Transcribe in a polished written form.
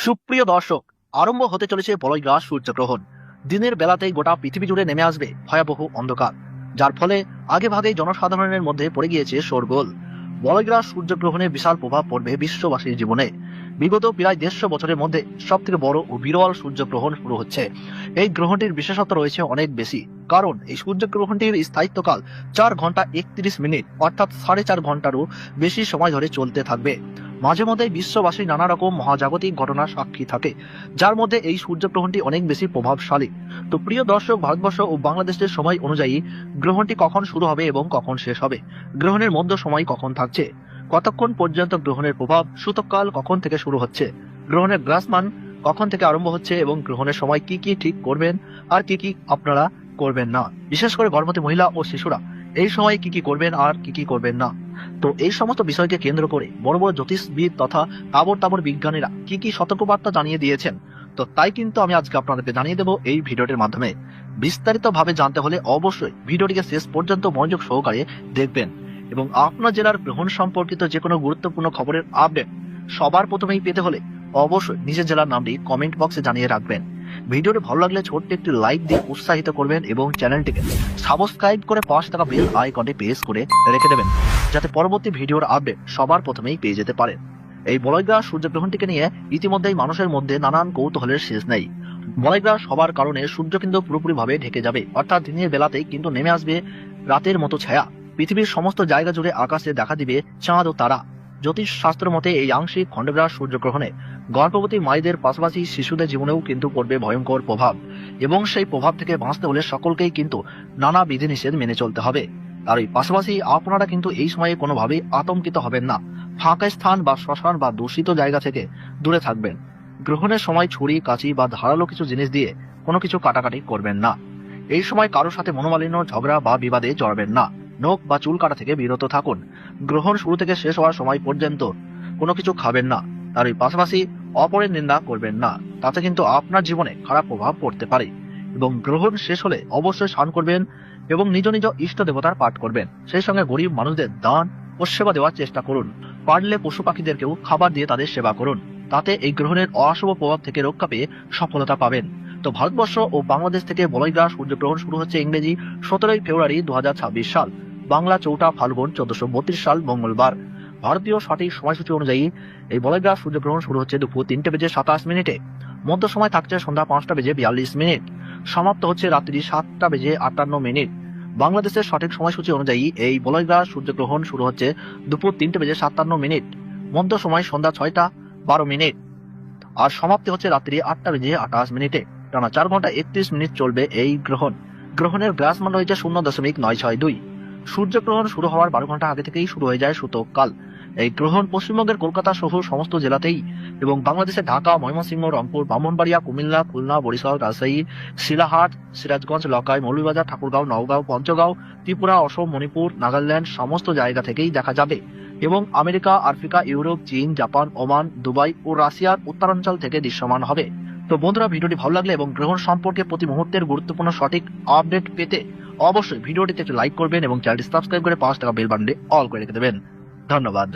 সুপ্রিয় দর্শক, আরম্ভ হতে চলেছে বলয়গ্রা সূর্যগ্রহণ। দিনের বেলাতেই গোটা পৃথিবী জুড়ে নেমে আসবে ভয়াবহ অন্ধকার, যার ফলে আগেভাগেই জনসাধারণের মধ্যে পড়ে গিয়েছে শোরগোল। বলয়গ্রা সূর্যগ্রহণের বিশাল প্রভাব পড়বে বিশ্ববাসীর জীবনে। বিগত প্রায় 150 বছরের মধ্যে সব থেকে বড় ও বিরল সূর্যগ্রহণ শুরু হচ্ছে। এই গ্রহণটির বিশেষত্ব রয়েছে অনেক বেশি, কারণ এই সূর্যগ্রহণটির স্থায়িত্বকাল 4 ঘন্টা 31 মিনিট, অর্থাৎ 4.5 ঘন্টারও বেশি সময় ধরে চলতে থাকবে। মাঝে মধ্যে বিশ্ববাসী নানা রকম মহাজাগতিক ঘটনার সাক্ষী থাকে, যার মধ্যে এই সূর্যগ্রহণটি অনেক বেশি প্রভাবশালী। তো প্রিয় দর্শক, ভারতবর্ষ ও বাংলাদেশের সময় অনুযায়ী গ্রহণটি কখন শুরু হবে এবং কখন শেষ হবে, গ্রহণের মধ্য সময় কখন থাকছে, কতক্ষণ পর্যন্ত গ্রহণের প্রভাব, সূতককাল কখন থেকে শুরু হচ্ছে, গ্রহণের গ্রাসমান কখন থেকে আরম্ভ হচ্ছে এবং গ্রহণের সময় কি কি ঠিক করবেন আর কি কি আপনারা করবেন না, বিশেষ করে গর্ভবতী মহিলা ও শিশুরা এই সময় কি কি করবেন আর কি কি করবেন না। তো এই সমস্ত বিষয়কে কেন্দ্র করে বড় বড় জ্যোতিষবিদ তথা তাবড় বিজ্ঞানীরা কি কি সতর্কবার্তা জানিয়ে দিয়েছেন, তো তাই কিন্তু আমি আজকে আপনাদেরকে জানিয়ে দেব এই ভিডিওটির মাধ্যমে। বিস্তারিত ভাবে জানতে হলে অবশ্যই ভিডিওটিকে শেষ পর্যন্ত মনোযোগ সহকারে দেখবেন এবং আপনার জেলার গ্রহণ সম্পর্কিত যে কোনো গুরুত্বপূর্ণ খবরের আপডেট সবার প্রথমেই পেতে হলে অবশ্যই নিজের জেলার নামটি কমেন্ট বক্সে জানিয়ে রাখবেন। ভিডিওটি ভালো লাগলে ছোট্ট একটি লাইক দিয়ে উৎসাহিত করবেন এবং চ্যানেলটিকে সাবস্ক্রাইব করে পাশে থাকা বেল আইকনটি প্রেস করে রেখে দেবেন, যাতে পরবর্তী ভিডিওর আপডেট সবার প্রথমেই পেয়ে যেতে পারেন। এই বলয়গ্রা সূর্যগ্রহণটিকে নিয়ে ইতিমধ্যেই মানুষের মধ্যে নানান কৌতূহলের শেষ নেই। বলয়গ্রাস হবার কারণে সূর্য কিন্তু পুরোপুরিভাবে ঢেকে যাবে, অর্থাৎ দিনের বেলাতেই কিন্তু নেমে আসবে রাতের মতো ছায়া। পৃথিবীর সমস্ত জায়গা জুড়ে আকাশে দেখা দিবে চাঁদ ও তারা। জ্যোতিষ শাস্ত্র মতে এই আংশিক খণ্ডগ্রাস সূর্যগ্রহণে গর্ভবতী মায়েদের পাশাপাশি শিশুদের জীবনেও কিন্তু পড়বে ভয়ঙ্কর প্রভাব, এবং সেই প্রভাব থেকে বাঁচতে হলে সকলকেই কিন্তু নানা বিধিনিষেধ মেনে চলতে হবে। আর এই পাশাপাশি আপনারা কিন্তু এই সময়ে কোনোভাবেই আতঙ্কিত হবেন না। ফাঁকা স্থান বা শ্মশান বা দূষিত জায়গা থেকে দূরে থাকবেন। গ্রহণের সময় ছুরি, কাঁচি বা ধারালো কিছু জিনিস দিয়ে কোনো কিছু কাটাকাটি করবেন না। এই সময় কারোর সাথে মনোমালিন্য, ঝগড়া বা বিবাদে জড়াবেন না। নখ বা চুল কাটা থেকে বিরত থাকুন। গ্রহণ শুরু থেকে শেষ হওয়ার সময় পর্যন্ত কোনো কিছু খাবেন না। তার এই পাশাপাশি অপরের নিন্দা করবেন না, তাতে কিন্তু আপনার জীবনে খারাপ প্রভাব পড়তে পারে। এবং গ্রহণ শেষ হলে অবশ্যই স্নান করবেন এবং নিজ নিজ ইষ্ট দেবতার পাঠ করবেন। সেই সঙ্গে গরিব মানুষদের দান ও সেবা দেওয়ার চেষ্টা করুন। পারলে পশু পাখিদেরকেও খাবার দিয়ে তাদের সেবা করুন, তাতে এই গ্রহণের অশুভ প্রভাব থেকে রক্ষা পেয়ে সফলতা পাবেন। তো ভারতবর্ষ ও বাংলাদেশ থেকে বলয়গ্রা সূর্যগ্রহণ শুরু হচ্ছে ইংরেজি 17 ফেব্রুয়ারি 2026 সাল, বাংলা 4 ফাল্গুন 1432 সাল মঙ্গলবার। ভারতীয় সঠিক সময়সূচি অনুযায়ী এই বলয়গ্রা সূর্যগ্রহণ শুরু হচ্ছে দুপুর 3টে বেজে 27 মিনিটে, মধ্য সময় থাকছে সন্ধ্যা 5টা বেজে 42 মিনিট, সমাপ্ত হচ্ছে রাত্রি 7টা বেজে 58 মিনিট। বাংলাদেশের সঠিক সময়সূচি অনুযায়ী এই বলয়গ্রা সূর্যগ্রহণ শুরু হচ্ছে দুপুর 3টে বেজে 57 মিনিট, মধ্য সময় সন্ধ্যা 6টা 12 মিনিট, আর সমাপ্তি হচ্ছে রাত্রি 8টা বেজে 28 মিনিটে। টানা 4 ঘন্টা 31 মিনিট চলবে এই গ্রহণ। গ্রহণের গ্রাসমান রয়েছে 0.962। সূর্যগ্রহণ শুরু হওয়ার 12 ঘন্টা আগে থেকেই শুরু হয়ে যায় সূতককাল। এই গ্রহণ পশ্চিমবঙ্গের কলকাতা সহ সমস্ত জেলাতেই এবং বাংলাদেশের ঢাকা, ময়মনসিংহ, রংপুর, ব্রাহ্মণবাড়িয়া, কুমিল্লা, খুলনা, বরিশাল, রাজশাহী, শিলাহাট, সিরাজগঞ্জ, লকাই, মৌলভীবাজার, ঠাকুরগাঁও, নওগাঁও, পঞ্চগাঁও, ত্রিপুরা, অসম, মণিপুর, নাগাল্যান্ড সমস্ত জায়গা থেকেই দেখা যাবে। এবং আমেরিকা, আফ্রিকা, ইউরোপ, চীন, জাপান, ওমান, দুবাই ও রাশিয়ার উত্তরাঞ্চল থেকে দৃশ্যমান হবে। তো বন্ধুরা, ভিডিওটি ভালো লাগলে এবং গ্রহণ সম্পর্কে প্রতি মুহূর্তের গুরুত্বপূর্ণ সঠিক আপডেট পেতে অবশ্যই ভিডিওটিতে একটু লাইক করবেন এবং চ্যানেলটি সাবস্ক্রাইব করে পাশে থাকা বেল বাটনে অল করে রেখে দেবেন। ধন্যবাদ।